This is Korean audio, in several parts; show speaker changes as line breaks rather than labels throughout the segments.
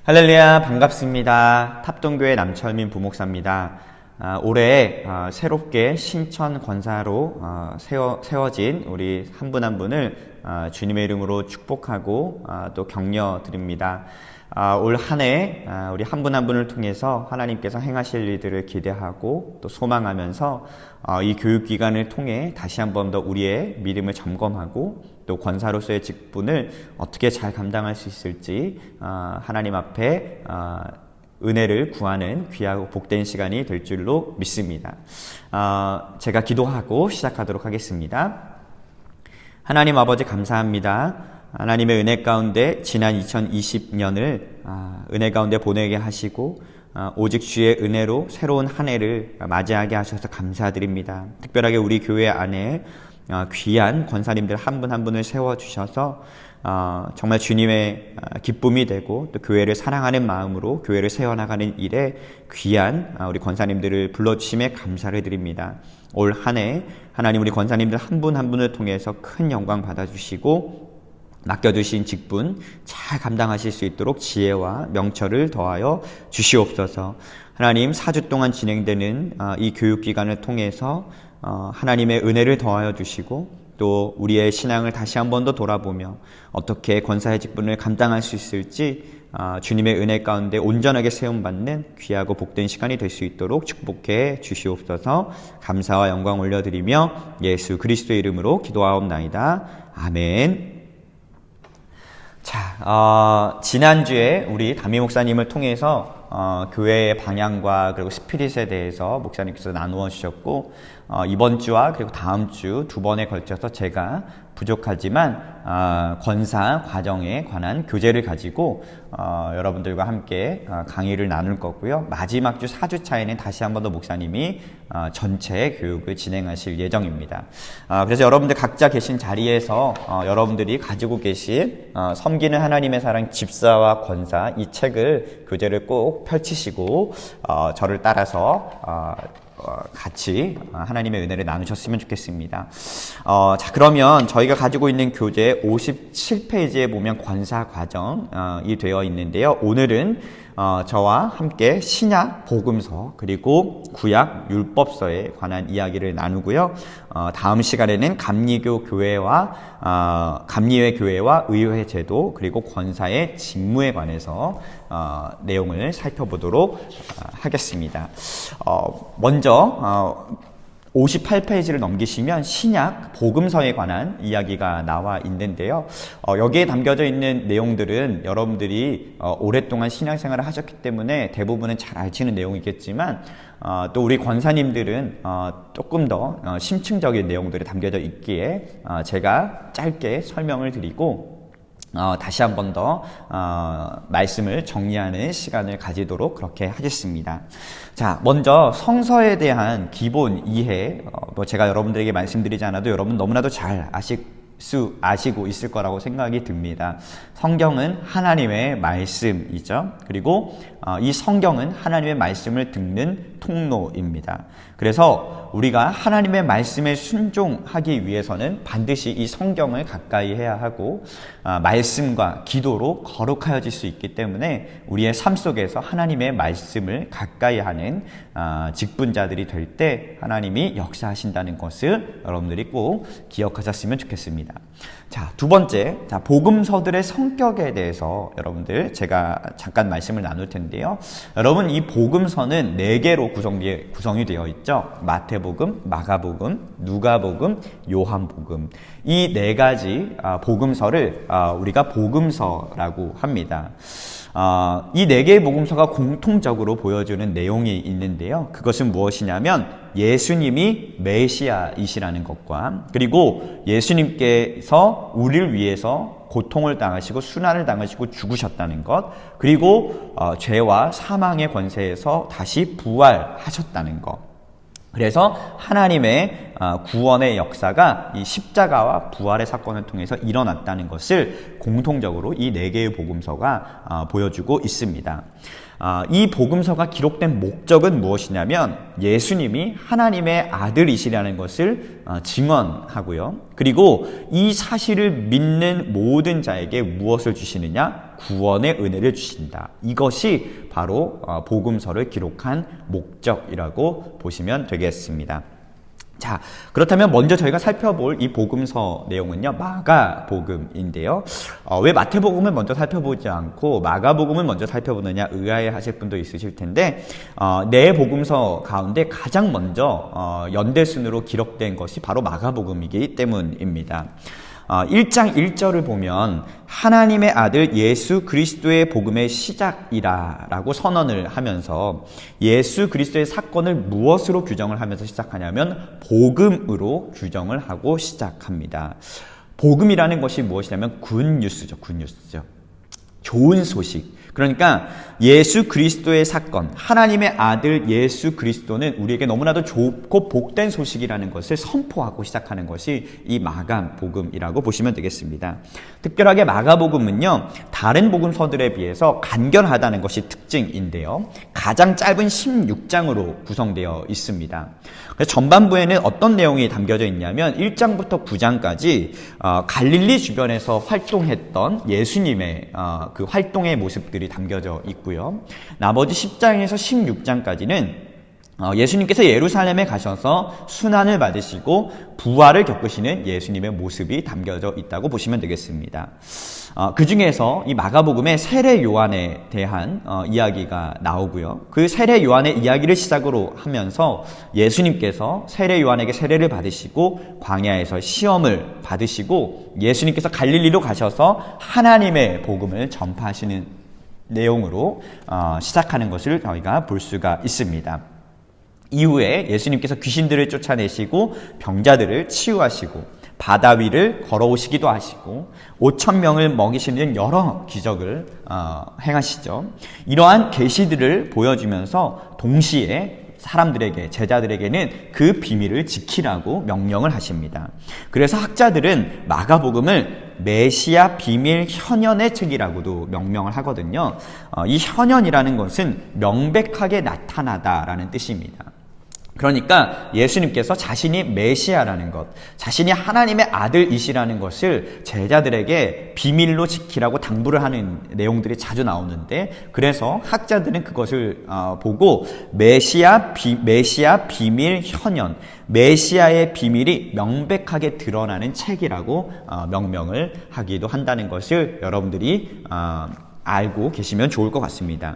할렐루야, 반갑습니다. 탑동교회 남철민 부목사입니다. 올해 새롭게 신천 권사로 세워진 우리 한 분 한 분을 주님의 이름으로 축복하고 또 격려 드립니다. 올 한 해 우리 한 분 한 분을 통해서 하나님께서 행하실 일들을 기대하고 또 소망하면서 이 교육기간을 통해 다시 한 번 더 우리의 믿음을 점검하고 또 권사로서의 직분을 어떻게 잘 감당할 수 있을지 하나님 앞에 은혜를 구하는 귀하고 복된 시간이 될 줄로 믿습니다. 제가 기도하고 시작하도록 하겠습니다. 하나님 아버지 감사합니다. 하나님의 은혜 가운데 지난 2020년을 은혜 가운데 보내게 하시고 오직 주의 은혜로 새로운 한 해를 맞이하게 하셔서 감사드립니다. 특별하게 우리 교회 안에 귀한 권사님들 한 분 한 분을 세워주셔서 정말 주님의 기쁨이 되고 또 교회를 사랑하는 마음으로 교회를 세워나가는 일에 귀한 우리 권사님들을 불러주심에 감사를 드립니다. 올 한 해 하나님 우리 권사님들 한 분 한 분을 통해서 큰 영광 받아주시고 맡겨주신 직분 잘 감당하실 수 있도록 지혜와 명철을 더하여 주시옵소서. 하나님 4주 동안 진행되는 이 교육기간을 통해서 하나님의 은혜를 더하여 주시고 또 우리의 신앙을 다시 한 번 더 돌아보며 어떻게 권사의 직분을 감당할 수 있을지 주님의 은혜 가운데 온전하게 세움받는 귀하고 복된 시간이 될 수 있도록 축복해 주시옵소서. 감사와 영광 올려드리며 예수 그리스도의 이름으로 기도하옵나이다. 아멘. 자, 지난주에 우리 담임 목사님을 통해서 교회의 방향과 그리고 스피릿에 대해서 목사님께서 나누어 주셨고 이번 주와 그리고 다음 주 두 번에 걸쳐서 제가 부족하지만 권사 과정에 관한 교재를 가지고 여러분들과 함께 강의를 나눌 거고요. 마지막 주 4주차에는 다시 한 번 더 목사님이 전체 교육을 진행하실 예정입니다. 그래서 여러분들 각자 계신 자리에서 여러분들이 가지고 계신 섬기는 하나님의 사랑 집사와 권사 이 책을 교재를 꼭 펼치시고 저를 따라서 같이 하나님의 은혜를 나누셨으면 좋겠습니다. 자, 그러면 저희가 가지고 있는 교재 57페이지에 보면 권사 과정이 되어 있는데요. 오늘은 저와 함께 신약 복음서 그리고 구약 율법서에 관한 이야기를 나누고요. 다음 시간에는 감리교 교회와 감리회 교회와 의회 제도 그리고 권사의 직무에 관해서 내용을 살펴보도록 하겠습니다. 먼저 58페이지를 넘기시면 신약 복음서에 관한 이야기가 나와 있는데요. 여기에 담겨져 있는 내용들은 여러분들이 오랫동안 신앙생활을 하셨기 때문에 대부분은 잘 알지는 내용이겠지만 또 우리 권사님들은 조금 더 심층적인 내용들이 담겨져 있기에 제가 짧게 설명을 드리고 다시 한 번 더 말씀을 정리하는 시간을 가지도록 그렇게 하겠습니다. 자, 먼저 성서에 대한 기본 이해, 제가 여러분들에게 말씀드리지 않아도 여러분 너무나도 잘 아시고 있을 거라고 생각이 듭니다. 성경은 하나님의 말씀이죠. 그리고 이 성경은 하나님의 말씀을 듣는 통로입니다. 그래서 우리가 하나님의 말씀에 순종하기 위해서는 반드시 이 성경을 가까이 해야 하고 말씀과 기도로 거룩하여질 수 있기 때문에 우리의 삶 속에서 하나님의 말씀을 가까이 하는 직분자들이 될 때 하나님이 역사하신다는 것을 여러분들이 꼭 기억하셨으면 좋겠습니다. 자, 두 번째, 복음서들의 성격에 대해서 여러분들 제가 잠깐 말씀을 나눌 텐데요. 여러분, 이 복음서는 4개로 구성이 되어 있죠. 마태복음, 마가복음, 누가복음, 요한복음. 이 4가지 복음서를 우리가 복음서라고 합니다. 이 4개의 복음서가 공통적으로 보여주는 내용이 있는데요. 그것은 무엇이냐면 예수님이 메시아이시라는 것과 그리고 예수님께서 우리를 위해서 고통을 당하시고 순환을 당하시고 죽으셨다는 것, 그리고 죄와 사망의 권세에서 다시 부활하셨다는 것. 그래서 하나님의 구원의 역사가 이 십자가와 부활의 사건을 통해서 일어났다는 것을 공통적으로 이 4개의 복음서가 보여주고 있습니다. 이 복음서가 기록된 목적은 무엇이냐면 예수님이 하나님의 아들이시라는 것을 증언하고요. 그리고 이 사실을 믿는 모든 자에게 무엇을 주시느냐? 구원의 은혜를 주신다. 이것이 바로 복음서를 기록한 목적이라고 보시면 되겠습니다. 자, 그렇다면 먼저 저희가 살펴볼 이 복음서 내용은요, 마가복음인데요. 왜 마태복음을 먼저 살펴보지 않고 마가복음을 먼저 살펴보느냐 의아해하실 분도 있으실 텐데, 네 복음서 가운데 가장 먼저 연대순으로 기록된 것이 바로 마가복음이기 때문입니다. 1장 1절을 보면 하나님의 아들 예수 그리스도의 복음의 시작이라 라고 선언을 하면서 예수 그리스도의 사건을 무엇으로 규정을 하면서 시작하냐면 복음으로 규정을 하고 시작합니다. 복음이라는 것이 무엇이냐면 굿뉴스죠. 굿뉴스죠. 좋은 소식. 그러니까 예수 그리스도의 사건, 하나님의 아들 예수 그리스도는 우리에게 너무나도 좋고 복된 소식이라는 것을 선포하고 시작하는 것이 이 마가복음이라고 보시면 되겠습니다. 특별하게 마가복음은요, 다른 복음서들에 비해서 간결하다는 것이 특징인데요. 가장 짧은 16장으로 구성되어 있습니다. 그래서 전반부에는 어떤 내용이 담겨져 있냐면 1장부터 9장까지 갈릴리 주변에서 활동했던 예수님의 그 활동의 모습들이 담겨져 있고요. 나머지 10장에서 16장까지는 예수님께서 예루살렘에 가셔서 순환을 받으시고 부활을 겪으시는 예수님의 모습이 담겨져 있다고 보시면 되겠습니다. 그 중에서 이 마가복음의 세례 요한에 대한 이야기가 나오고요. 그 세례 요한의 이야기를 시작으로 하면서 예수님께서 세례 요한에게 세례를 받으시고 광야에서 시험을 받으시고 예수님께서 갈릴리로 가셔서 하나님의 복음을 전파하시는 내용으로 시작하는 것을 저희가 볼 수가 있습니다. 이후에 예수님께서 귀신들을 쫓아내시고 병자들을 치유하시고 바다 위를 걸어오시기도 하시고 5,000명을 먹이시는 여러 기적을 행하시죠. 이러한 계시들을 보여주면서 동시에 사람들에게, 제자들에게는 그 비밀을 지키라고 명령을 하십니다. 그래서 학자들은 마가복음을 메시아 비밀 현현의 책이라고도 명명을 하거든요. 이 현현이라는 것은 명백하게 나타나다라는 뜻입니다. 그러니까 예수님께서 자신이 메시아라는 것, 자신이 하나님의 아들이시라는 것을 제자들에게 비밀로 지키라고 당부를 하는 내용들이 자주 나오는데, 그래서 학자들은 그것을 보고 메시아 비밀 현현, 메시아의 비밀이 명백하게 드러나는 책이라고 명명을 하기도 한다는 것을 여러분들이 알고 계시면 좋을 것 같습니다.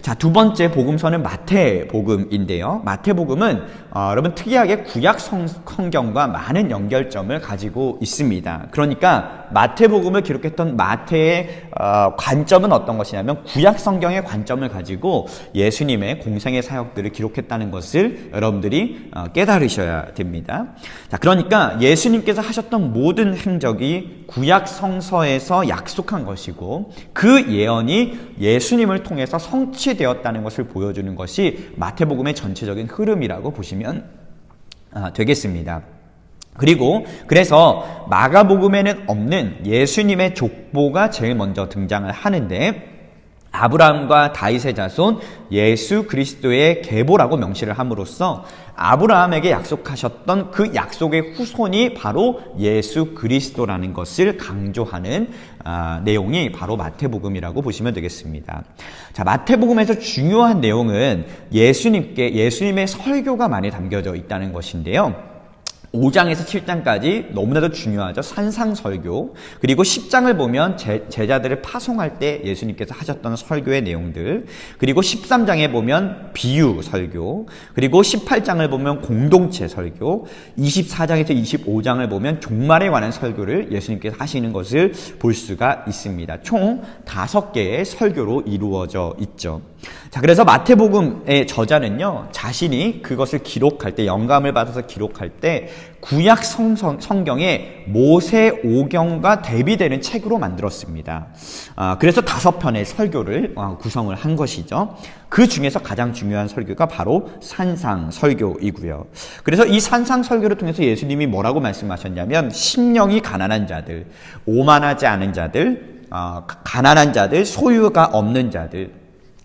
자, 두 번째 복음서는 마태복음인데요. 마태복음은 여러분 특이하게 구약 성경과 많은 연결점을 가지고 있습니다. 그러니까 마태복음을 기록했던 마태의 관점은 어떤 것이냐면 구약 성경의 관점을 가지고 예수님의 공생의 사역들을 기록했다는 것을 여러분들이 깨달으셔야 됩니다. 자, 그러니까 예수님께서 하셨던 모든 행적이 구약 성서에서 약속한 것이고 그 예언이 예수님을 통해서 성취되었다는 것을 보여주는 것이 마태복음의 전체적인 흐름이라고 보시면 되겠습니다. 그리고 그래서 마가복음에는 없는 예수님의 족보가 제일 먼저 등장을 하는데, 아브라함과 다윗의 자손 예수 그리스도의 계보라고 명시를 함으로써 아브라함에게 약속하셨던 그 약속의 후손이 바로 예수 그리스도라는 것을 강조하는 내용이 바로 마태복음이라고 보시면 되겠습니다. 자, 마태복음에서 중요한 내용은 예수님의 설교가 많이 담겨져 있다는 것인데요. 5장에서 7장까지 너무나도 중요하죠. 산상설교. 그리고 10장을 보면 제자들을 파송할 때 예수님께서 하셨던 설교의 내용들. 그리고 13장에 보면 비유 설교. 그리고 18장을 보면 공동체 설교. 24장에서 25장을 보면 종말에 관한 설교를 예수님께서 하시는 것을 볼 수가 있습니다. 총 5개의 설교로 이루어져 있죠. 자, 그래서 마태복음의 저자는요, 자신이 그것을 기록할 때, 영감을 받아서 기록할 때 구약 성경의 모세오경과 대비되는 책으로 만들었습니다. 그래서 5편의 설교를 구성을 한 것이죠. 그 중에서 가장 중요한 설교가 바로 산상설교이고요. 그래서 이 산상설교를 통해서 예수님이 뭐라고 말씀하셨냐면, 심령이 가난한 자들, 오만하지 않은 자들, 가난한 자들, 소유가 없는 자들,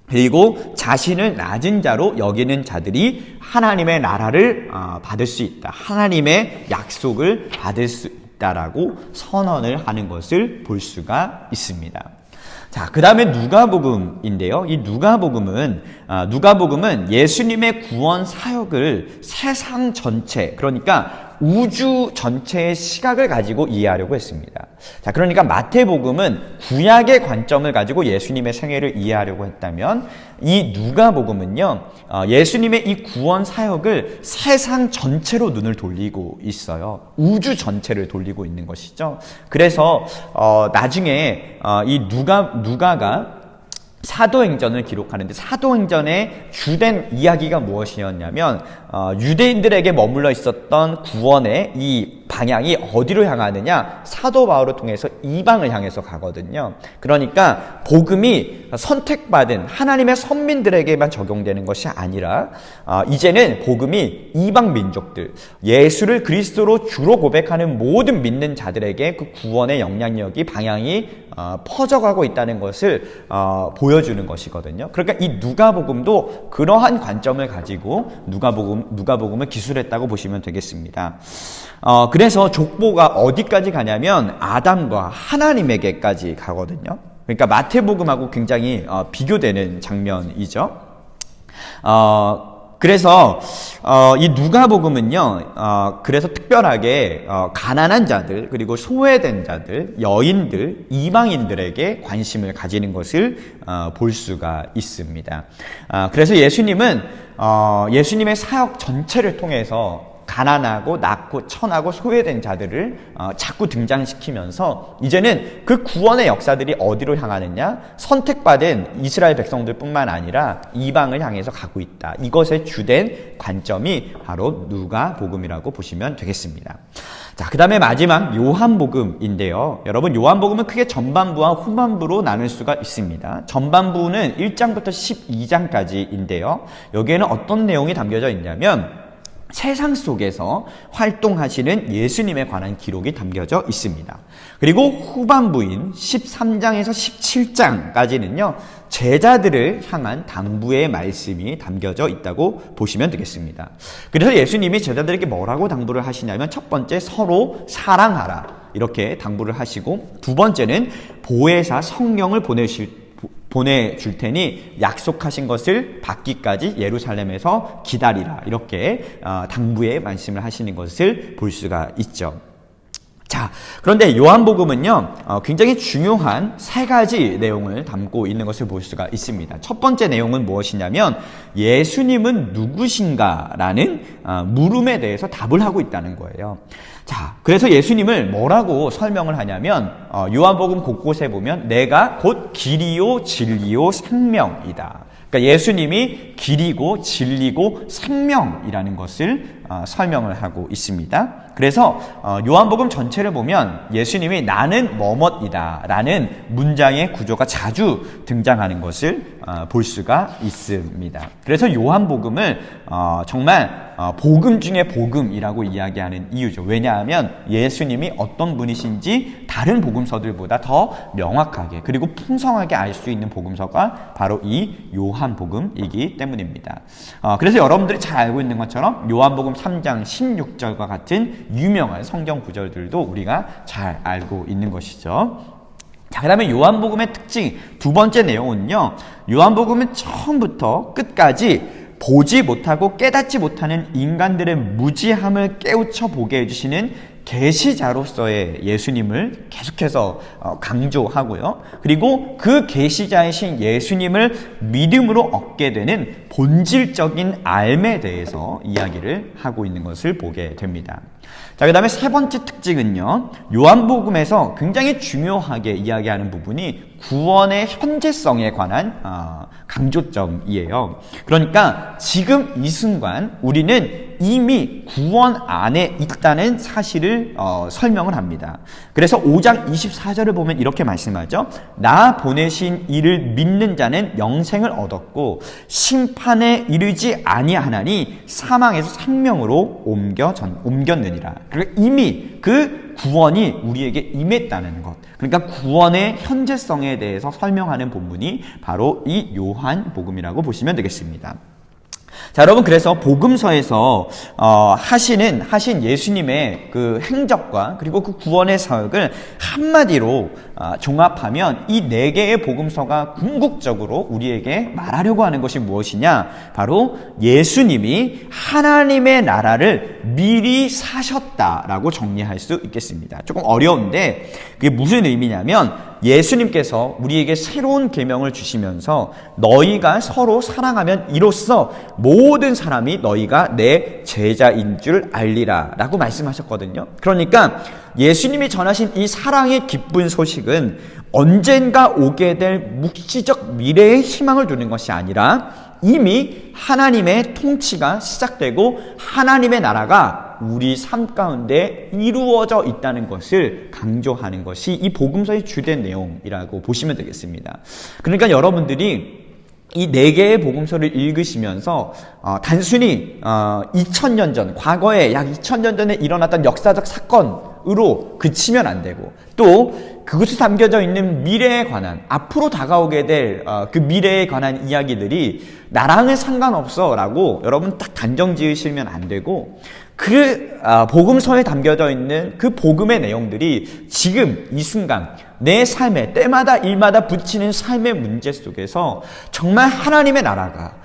그리고 자신을 낮은 자로 여기는 자들이 하나님의 나라를 받을 수 있다. 하나님의 약속을 받을 수 있다라고 선언을 하는 것을 볼 수가 있습니다. 자, 그 다음에 누가복음인데요. 이 누가복음은 예수님의 구원 사역을 세상 전체, 그러니까 우주 전체의 시각을 가지고 이해하려고 했습니다. 자, 그러니까 마태복음은 구약의 관점을 가지고 예수님의 생애를 이해하려고 했다면 이 누가복음은요, 예수님의 이 구원 사역을 세상 전체로 눈을 돌리고 있어요. 우주 전체를 돌리고 있는 것이죠. 그래서 나중에 이 누가가 사도행전을 기록하는데 사도행전의 주된 이야기가 무엇이었냐면 유대인들에게 머물러 있었던 구원의 이 방향이 어디로 향하느냐, 사도 바울을 통해서 이방을 향해서 가거든요. 그러니까 복음이 선택받은 하나님의 선민들에게만 적용되는 것이 아니라 이제는 복음이 이방 민족들, 예수를 그리스도로 주로 고백하는 모든 믿는 자들에게 그 구원의 영향력이, 방향이 퍼져가고 있다는 것을 보여주는 것이거든요. 그러니까 이 누가복음도 그러한 관점을 가지고 누가복음을 기술했다고 보시면 되겠습니다. 그래서 족보가 어디까지 가냐면 아담과 하나님에게까지 가거든요. 그러니까 마태복음하고 굉장히 비교되는 장면이죠. 그래서 이 누가복음은요, 그래서 특별하게 가난한 자들, 그리고 소외된 자들, 여인들, 이방인들에게 관심을 가지는 것을 볼 수가 있습니다. 그래서 예수님은 예수님의 사역 전체를 통해서 가난하고 낙고 천하고 소외된 자들을 자꾸 등장시키면서 이제는 그 구원의 역사들이 어디로 향하느냐, 선택받은 이스라엘 백성들뿐만 아니라 이방을 향해서 가고 있다. 이것의 주된 관점이 바로 누가복음이라고 보시면 되겠습니다. 자, 그 다음에 마지막 요한복음인데요. 여러분, 요한복음은 크게 전반부와 후반부로 나눌 수가 있습니다. 전반부는 1장부터 12장까지인데요. 여기에는 어떤 내용이 담겨져 있냐면 세상 속에서 활동하시는 예수님에 관한 기록이 담겨져 있습니다. 그리고 후반부인 13장에서 17장까지는요, 제자들을 향한 당부의 말씀이 담겨져 있다고 보시면 되겠습니다. 그래서 예수님이 제자들에게 뭐라고 당부를 하시냐면, 첫 번째, 서로 사랑하라, 이렇게 당부를 하시고, 두 번째는 보혜사 성령을 보내줄 테니 약속하신 것을 받기까지 예루살렘에서 기다리라, 이렇게 당부의 말씀을 하시는 것을 볼 수가 있죠. 자, 그런데 요한복음은요, 굉장히 중요한 세 가지 내용을 담고 있는 것을 볼 수가 있습니다. 첫 번째 내용은 무엇이냐면 예수님은 누구신가라는 물음에 대해서 답을 하고 있다는 거예요. 자, 그래서 예수님을 뭐라고 설명을 하냐면 요한복음 곳곳에 보면 내가 곧 길이요 진리요 생명이다. 그러니까 예수님이 길이고 진리고 생명이라는 것을 설명을 하고 있습니다. 그래서 요한복음 전체를 보면 예수님이 나는 뭐뭇이다 라는 문장의 구조가 자주 등장하는 것을 볼 수가 있습니다. 그래서 요한복음을 정말 복음 중에 복음이라고 이야기하는 이유죠. 왜냐하면 예수님이 어떤 분이신지 다른 복음서들보다 더 명확하게 그리고 풍성하게 알 수 있는 복음서가 바로 이 요한복음이기 때문입니다. 그래서 여러분들이 잘 알고 있는 것처럼 요한복음 3장 16절과 같은 유명한 성경 구절들도 우리가 잘 알고 있는 것이죠. 자, 그 다음에 요한복음의 특징 두 번째 내용은요, 요한복음은 처음부터 끝까지 보지 못하고 깨닫지 못하는 인간들의 무지함을 깨우쳐 보게 해주시는 계시자로서의 예수님을 계속해서 강조하고요. 그리고 그 계시자이신 예수님을 믿음으로 얻게 되는 본질적인 삶에 대해서 이야기를 하고 있는 것을 보게 됩니다. 자, 그 다음에 세 번째 특징은요, 요한복음에서 굉장히 중요하게 이야기하는 부분이 구원의 현재성에 관한 강조점이에요. 그러니까 지금 이 순간 우리는 이미 구원 안에 있다는 사실을 설명을 합니다. 그래서 5장 24절을 보면 이렇게 말씀하죠. 나 보내신 이를 믿는 자는 영생을 얻었고 심판에 이르지 아니하나니 사망에서 생명으로 옮겼느니라. 그러니까 이미 그 구원이 우리에게 임했다는 것. 그러니까 구원의 현재성에 대해서 설명하는 본문이 바로 이 요한복음이라고 보시면 되겠습니다. 자, 여러분, 그래서 복음서에서 하신 예수님의 그 행적과 그리고 그 구원의 사역을 한마디로 종합하면 이 4개의 복음서가 궁극적으로 우리에게 말하려고 하는 것이 무엇이냐? 바로 예수님이 하나님의 나라를 미리 사셨다라고 정리할 수 있겠습니다. 조금 어려운데 그게 무슨 의미냐면 예수님께서 우리에게 새로운 계명을 주시면서 너희가 서로 사랑하면 이로써 모든 사람이 너희가 내 제자인 줄 알리라 라고 말씀하셨거든요. 그러니까 예수님이 전하신 이 사랑의 기쁜 소식은 언젠가 오게 될 묵시적 미래의 희망을 두는 것이 아니라 이미 하나님의 통치가 시작되고 하나님의 나라가 우리 삶 가운데 이루어져 있다는 것을 강조하는 것이 이 복음서의 주된 내용이라고 보시면 되겠습니다. 그러니까 여러분들이 이 4개의 복음서를 읽으시면서 단순히 2000년 전, 과거에 약 2000년 전에 일어났던 역사적 사건으로 그치면 안 되고 또 그것에 담겨져 있는 미래에 관한, 앞으로 다가오게 될 그 미래에 관한 이야기들이 나랑은 상관없어 라고 여러분 딱 단정 지으시면 안 되고 그 복음서에 담겨져 있는 그 복음의 내용들이 지금 이 순간 내 삶에 때마다 일마다 부딪히는 삶의 문제 속에서 정말 하나님의 나라가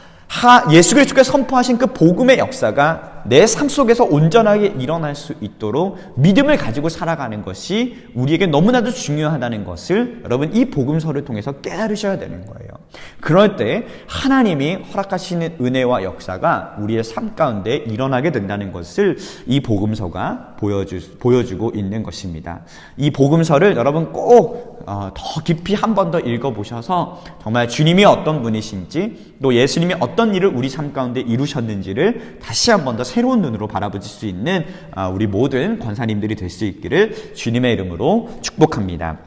예수 그리스도께서 선포하신 그 복음의 역사가 내 삶 속에서 온전하게 일어날 수 있도록 믿음을 가지고 살아가는 것이 우리에게 너무나도 중요하다는 것을 여러분 이 복음서를 통해서 깨달으셔야 되는 거예요. 그럴 때 하나님이 허락하시는 은혜와 역사가 우리의 삶 가운데 일어나게 된다는 것을 이 복음서가 보여주고 있는 것입니다. 이 복음서를 여러분 꼭 더 깊이 한 번 더 읽어보셔서 정말 주님이 어떤 분이신지 또 예수님이 어떤 일을 우리 삶 가운데 이루셨는지를 다시 한 번 더 새로운 눈으로 바라보실 수 있는 우리 모든 권사님들이 될 수 있기를 주님의 이름으로 축복합니다.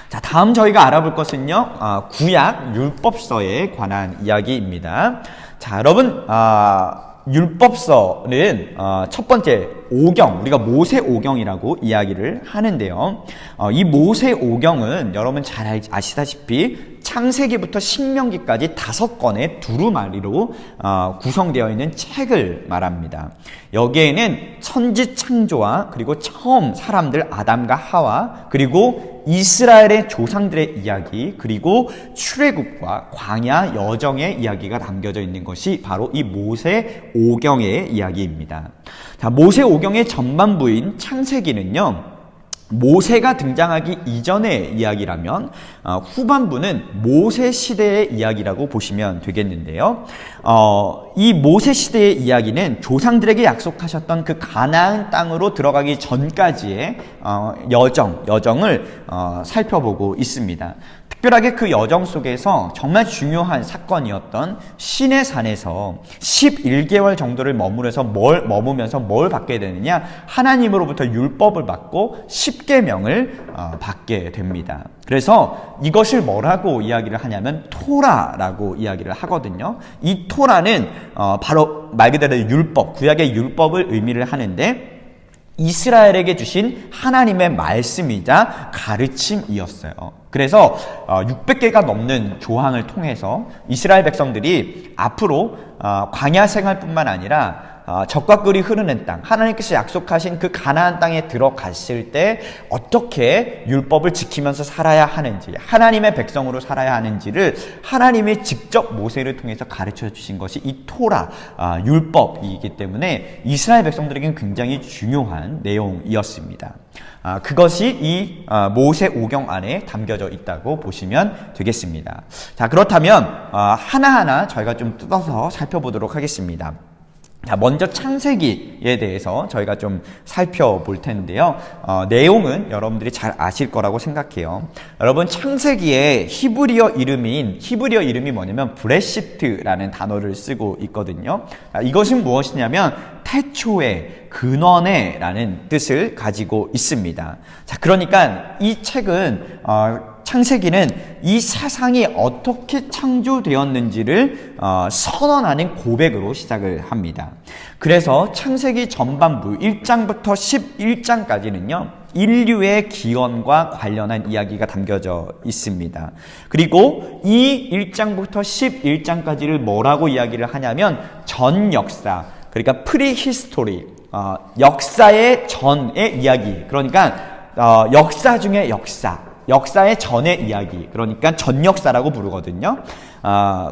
자, 다음 저희가 알아볼 것은요, 구약 율법서에 관한 이야기입니다. 자, 여러분, 율법서는 첫 번째 오경, 우리가 모세 오경이라고 이야기를 하는데요. 이 모세 오경은 여러분 잘 아시다시피 창세기부터 신명기까지 5권의 두루마리로 구성되어 있는 책을 말합니다. 여기에는 천지 창조와 그리고 처음 사람들 아담과 하와 그리고 이스라엘의 조상들의 이야기 그리고 출애굽과 광야 여정의 이야기가 담겨져 있는 것이 바로 이 모세 오경의 이야기입니다. 자, 모세 오경의 전반부인 창세기는요, 모세가 등장하기 이전의 이야기라면 후반부는 모세 시대의 이야기라고 보시면 되겠는데요. 이 모세 시대의 이야기는 조상들에게 약속하셨던 그 가나안 땅으로 들어가기 전까지의 여정을 살펴보고 있습니다. 특별하게 그 여정 속에서 정말 중요한 사건이었던 시내산에서 11개월 정도를 머무면서 뭘 받게 되느냐? 하나님으로부터 율법을 받고 10계명을 받게 됩니다. 그래서 이것을 뭐라고 이야기를 하냐면 토라라고 이야기를 하거든요. 이 토라는 바로 말 그대로 율법, 구약의 율법을 의미를 하는데 이스라엘에게 주신 하나님의 말씀이자 가르침이었어요. 그래서 600개가 넘는 조항을 통해서 이스라엘 백성들이 앞으로 광야 생활뿐만 아니라 적과 꿀이 흐르는 땅, 하나님께서 약속하신 그 가나안 땅에 들어갔을 때 어떻게 율법을 지키면서 살아야 하는지, 하나님의 백성으로 살아야 하는지를 하나님이 직접 모세를 통해서 가르쳐 주신 것이 이 토라, 율법이기 때문에 이스라엘 백성들에게는 굉장히 중요한 내용이었습니다. 그것이 이 모세 오경 안에 담겨져 있다고 보시면 되겠습니다. 자, 그렇다면 하나하나 저희가 좀 뜯어서 살펴보도록 하겠습니다. 자, 먼저 창세기에 대해서 저희가 좀 살펴볼 텐데요. 내용은 여러분들이 잘 아실 거라고 생각해요. 여러분, 창세기의 히브리어 이름이 뭐냐면 브레시트라는 단어를 쓰고 있거든요. 이것은 무엇이냐면 태초에, 근원에라는 뜻을 가지고 있습니다. 자, 그러니까 이 책은 창세기는 이 세상이 어떻게 창조되었는지를 선언하는 고백으로 시작을 합니다. 그래서 창세기 전반부 1장부터 11장까지는요, 인류의 기원과 관련한 이야기가 담겨져 있습니다. 그리고 이 1장부터 11장까지를 뭐라고 이야기를 하냐면 전 역사, 그러니까 프리히스토리, 역사의 전의 이야기, 그러니까 역사 중의 역사, 역사의 전의 이야기, 그러니까 전역사라고 부르거든요.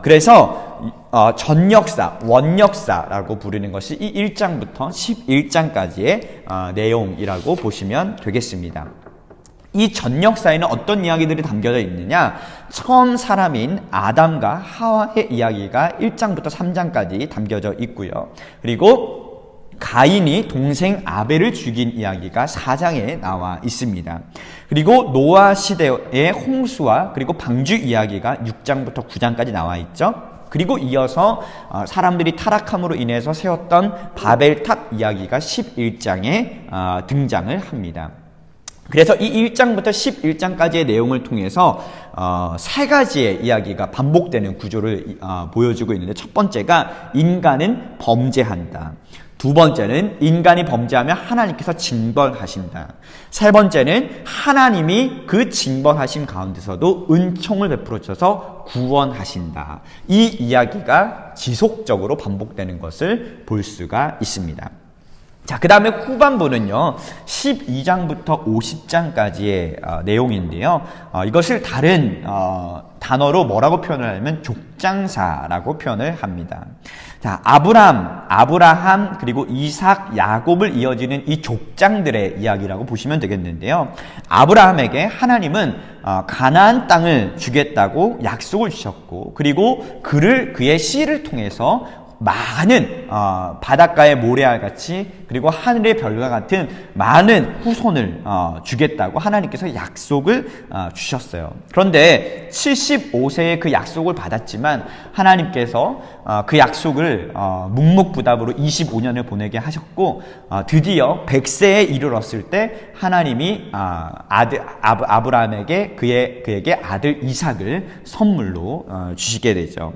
그래서 전역사, 원역사라고 부르는 것이 이 1장부터 11장까지의 내용이라고 보시면 되겠습니다. 이 전역사에는 어떤 이야기들이 담겨져 있느냐? 처음 사람인 아담과 하와의 이야기가 1장부터 3장까지 담겨져 있고요. 그리고 가인이 동생 아벨을 죽인 이야기가 4장에 나와 있습니다. 그리고 노아 시대의 홍수와 그리고 방주 이야기가 6장부터 9장까지 나와 있죠. 그리고 이어서 사람들이 타락함으로 인해서 세웠던 바벨탑 이야기가 11장에 등장을 합니다. 그래서 이 1장부터 11장까지의 내용을 통해서 세 가지의 이야기가 반복되는 구조를 보여주고 있는데, 첫 번째가 인간은 범죄한다. 두 번째는 인간이 범죄하면 하나님께서 징벌하신다. 세 번째는 하나님이 그 징벌하심 가운데서도 은총을 베풀어 주셔서 구원하신다. 이 이야기가 지속적으로 반복되는 것을 볼 수가 있습니다. 자, 그 다음에 후반부는요, 12장부터 50장까지의 내용인데요. 이것을 다른 단어로 뭐라고 표현을 하냐면 족장사라고 표현을 합니다. 자, 아브라함, 그리고 이삭, 야곱을 이어지는 이 족장들의 이야기라고 보시면 되겠는데요. 아브라함에게 하나님은 가나안 땅을 주겠다고 약속을 주셨고, 그리고 그의 씨를 통해서 많은 바닷가의 모래알같이 그리고 하늘의 별과 같은 많은 후손을 주겠다고 하나님께서 약속을 주셨어요. 그런데 75세에 그 약속을 받았지만 하나님께서 그 약속을 묵묵부답으로 25년을 보내게 하셨고, 드디어 100세에 이르렀을 때 하나님이 아브라함에게 그에게 아들 이삭을 선물로 주시게 되죠.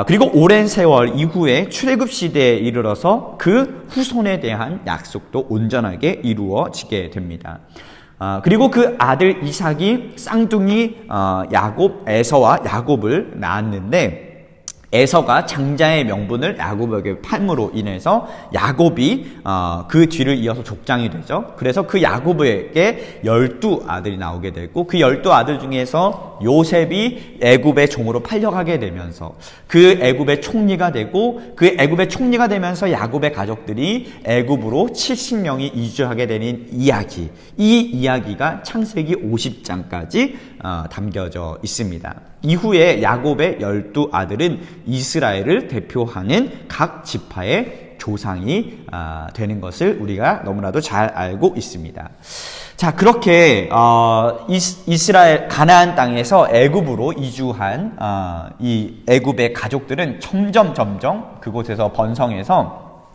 그리고 오랜 세월 이후에 출애굽 시대에 이르러서 그 후손에 대한 약속도 온전하게 이루어지게 됩니다. 그리고 그 아들 이삭이 쌍둥이 에서와 야곱을 낳았는데, 에서가 장자의 명분을 야곱에게 팔므로 인해서 야곱이 그 뒤를 이어서 족장이 되죠. 그래서 그 야곱에게 12아들이 나오게 되고, 그 12아들 중에서 요셉이 애굽의 종으로 팔려가게 되면서 그 애굽의 총리가 되고, 그 애굽의 총리가 되면서 야곱의 가족들이 애굽으로 70명이 이주하게 되는 이야기, 이 이야기가 창세기 50장까지 담겨져 있습니다. 이후에 야곱의 12아들은 이스라엘을 대표하는 각 지파의 조상이 되는 것을 우리가 너무나도 잘 알고 있습니다. 자, 그렇게 이스라엘 가나안 땅에서 애굽으로 이주한 이 애굽의 가족들은 점점 그곳에서 번성해서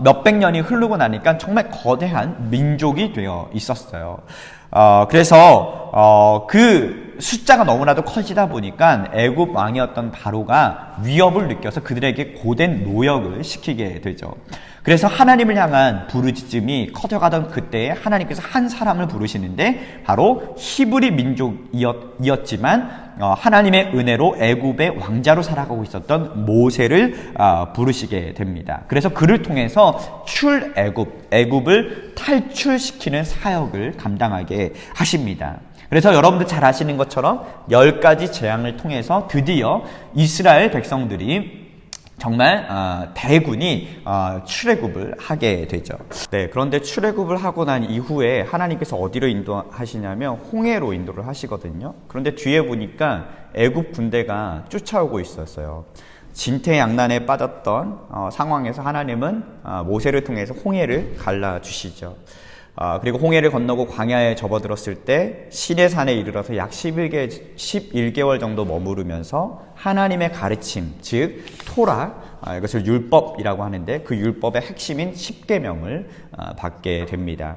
몇백 년이 흐르고 나니까 정말 거대한 민족이 되어 있었어요. 그래서 그 숫자가 너무나도 커지다 보니까 애굽 왕이었던 바로가 위협을 느껴서 그들에게 고된 노역을 시키게 되죠. 그래서 하나님을 향한 부르짖음이 커져가던 그때에 하나님께서 한 사람을 부르시는데, 바로 히브리 민족이었지만 하나님의 은혜로 애굽의 왕자로 살아가고 있었던 모세를 부르시게 됩니다. 그래서 그를 통해서 애굽을 탈출시키는 사역을 감당하게 하십니다. 그래서 여러분들 잘 아시는 것처럼 10가지 재앙을 통해서 드디어 이스라엘 백성들이 정말 대군이 출애굽을 하게 되죠. 네, 그런데 출애굽을 하고 난 이후에 하나님께서 어디로 인도하시냐면 홍해로 인도를 하시거든요. 그런데 뒤에 보니까 애굽 군대가 쫓아오고 있었어요. 진퇴양난에 빠졌던 상황에서 하나님은 모세를 통해서 홍해를 갈라주시죠. 그리고 홍해를 건너고 광야에 접어들었을 때 시내산에 이르러서 약 11개월 정도 머무르면서 하나님의 가르침, 즉 토라, 이것을 율법이라고 하는데 그 율법의 핵심인 10계명을 받게 됩니다.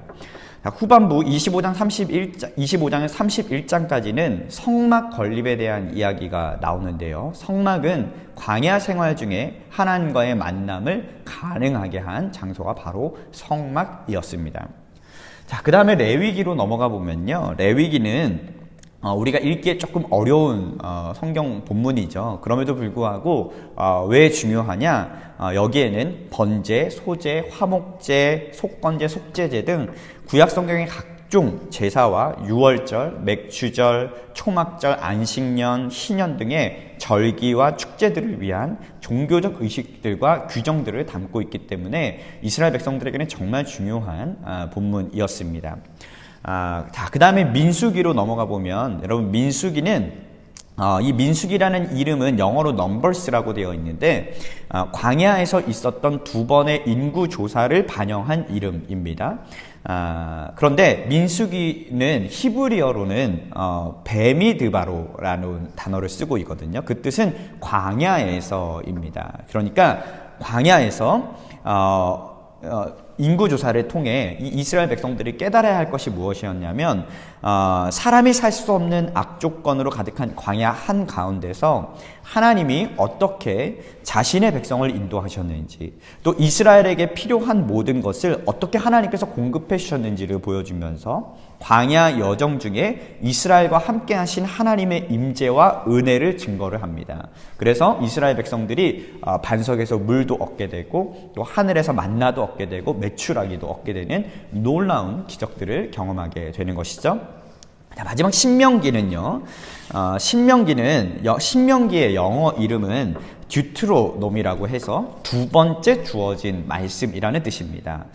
후반부 25장에서 31장까지는 성막 건립에 대한 이야기가 나오는데요. 성막은 광야 생활 중에 하나님과의 만남을 가능하게 한 장소가 바로 성막이었습니다. 자, 그 다음에 레위기로 넘어가 보면요. 레위기는 우리가 읽기에 조금 어려운 성경 본문이죠. 그럼에도 불구하고 왜 중요하냐? 여기에는 번제, 소제, 화목제, 속건제, 속죄제 등 구약 성경의 각종 제사와 유월절, 맥주절, 초막절, 안식년, 희년 등의 절기와 축제들을 위한 종교적 의식들과 규정들을 담고 있기 때문에 이스라엘 백성들에게는 정말 중요한 본문이었습니다. 자, 그 다음에 민수기로 넘어가 보면 여러분 민수기는 이 민수기라는 이름은 영어로 넘버스라고 되어 있는데 광야에서 있었던 두 번의 인구 조사를 반영한 이름입니다. 그런데 민수기는 히브리어로는 베미드바로라는 단어를 쓰고 있거든요. 그 뜻은 광야에서입니다. 그러니까 광야에서 인구조사를 통해 이 이스라엘 백성들이 깨달아야 할 것이 무엇이었냐면 사람이 살 수 없는 악조건으로 가득한 광야 한가운데서 하나님이 어떻게 자신의 백성을 인도하셨는지, 또 이스라엘에게 필요한 모든 것을 어떻게 하나님께서 공급해 주셨는지를 보여주면서 광야 여정 중에 이스라엘과 함께 하신 하나님의 임재와 은혜를 증거를 합니다. 그래서 이스라엘 백성들이 반석에서 물도 얻게 되고 또 하늘에서 만나도 얻게 되고 메추라기도 얻게 되는 놀라운 기적들을 경험하게 되는 것이죠. 자, 마지막 신명기는요. 신명기의 영어 이름은 듀트로놈이라고 해서 두 번째 주어진 말씀이라는 뜻입니다.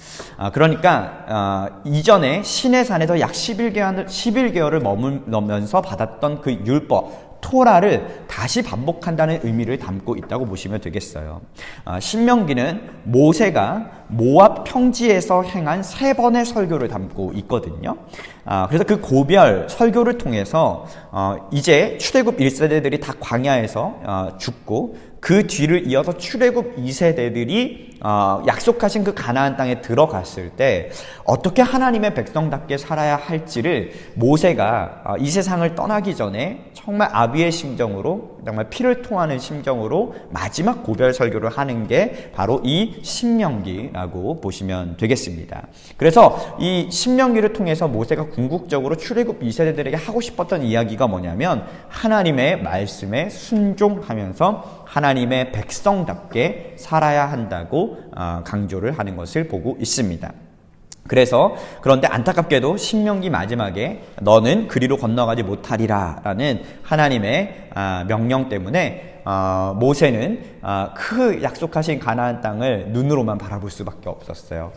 그러니까 이전에 시내산에서 약 11개월을 머물면서 받았던 그 율법 토라를 다시 반복한다는 의미를 담고 있다고 보시면 되겠어요. 신명기는 모세가 모압 평지에서 행한 3번의 설교를 담고 있거든요. 그래서 그 고별 설교를 통해서 이제 출애굽 1세대들이 다 광야에서 죽고 그 뒤를 이어서 출애굽 2세대들이 약속하신 그 가나안 땅에 들어갔을 때 어떻게 하나님의 백성답게 살아야 할지를 모세가 이 세상을 떠나기 전에 정말 아비의 심정으로, 정말 피를 토하는 심정으로 마지막 고별 설교를 하는 게 바로 이 신명기라고 보시면 되겠습니다. 그래서 이 신명기를 통해서 모세가 궁극적으로 출애굽 2세대들에게 하고 싶었던 이야기가 뭐냐면 하나님의 말씀에 순종하면서 하나님의 백성답게 살아야 한다고 강조를 하는 것을 보고 있습니다. 그런데 안타깝게도 신명기 마지막에 너는 그리로 건너가지 못하리라 라는 하나님의 명령 때문에 모세는 그 약속하신 가나안 땅을 눈으로만 바라볼 수밖에 없었어요.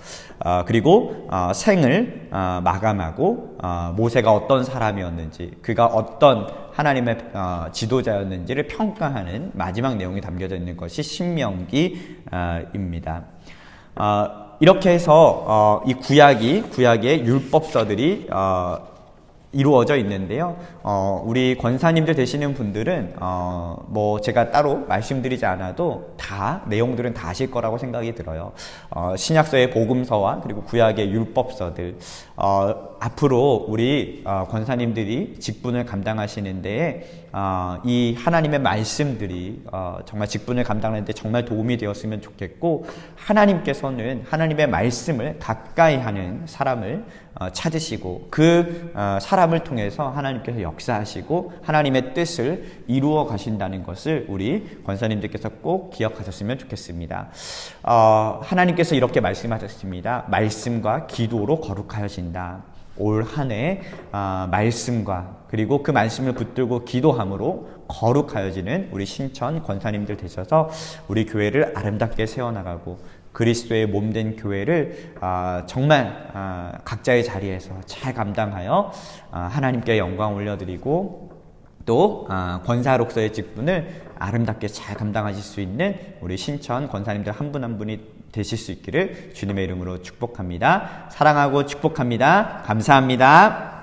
그리고 생을 마감하고 모세가 어떤 사람이었는지, 그가 어떤 하나님의 지도자였는지를 평가하는 마지막 내용이 담겨져 있는 것이 신명기입니다. 이렇게 해서 이 구약의 율법서들이 이루어져 있는데요. 우리 권사님들 되시는 분들은 뭐 제가 따로 말씀드리지 않아도 다 내용들은 다 아실 거라고 생각이 들어요. 신약서의 복음서와 그리고 구약의 율법서들, 앞으로 우리 권사님들이 직분을 감당하시는 데에 이 하나님의 말씀들이 정말 직분을 감당하는 데 정말 도움이 되었으면 좋겠고, 하나님께서는 하나님의 말씀을 가까이 하는 사람을 찾으시고 그 사람을 통해서 하나님께서 역사하시고 하나님의 뜻을 이루어 가신다는 것을 우리 권사님들께서 꼭 기억하셨으면 좋겠습니다. 하나님께서 이렇게 말씀하셨습니다. 말씀과 기도로 거룩하여진다. 올 한 해 말씀과 그리고 그 말씀을 붙들고 기도함으로 거룩하여지는 우리 신천 권사님들 되셔서 우리 교회를 아름답게 세워나가고 그리스도의 몸된 교회를 정말 각자의 자리에서 잘 감당하여 하나님께 영광 올려드리고 또 권사록서의 직분을 아름답게 잘 감당하실 수 있는 우리 신천 권사님들 한 분 한 분이 되실 수 있기를 주님의 이름으로 축복합니다. 사랑하고 축복합니다. 감사합니다.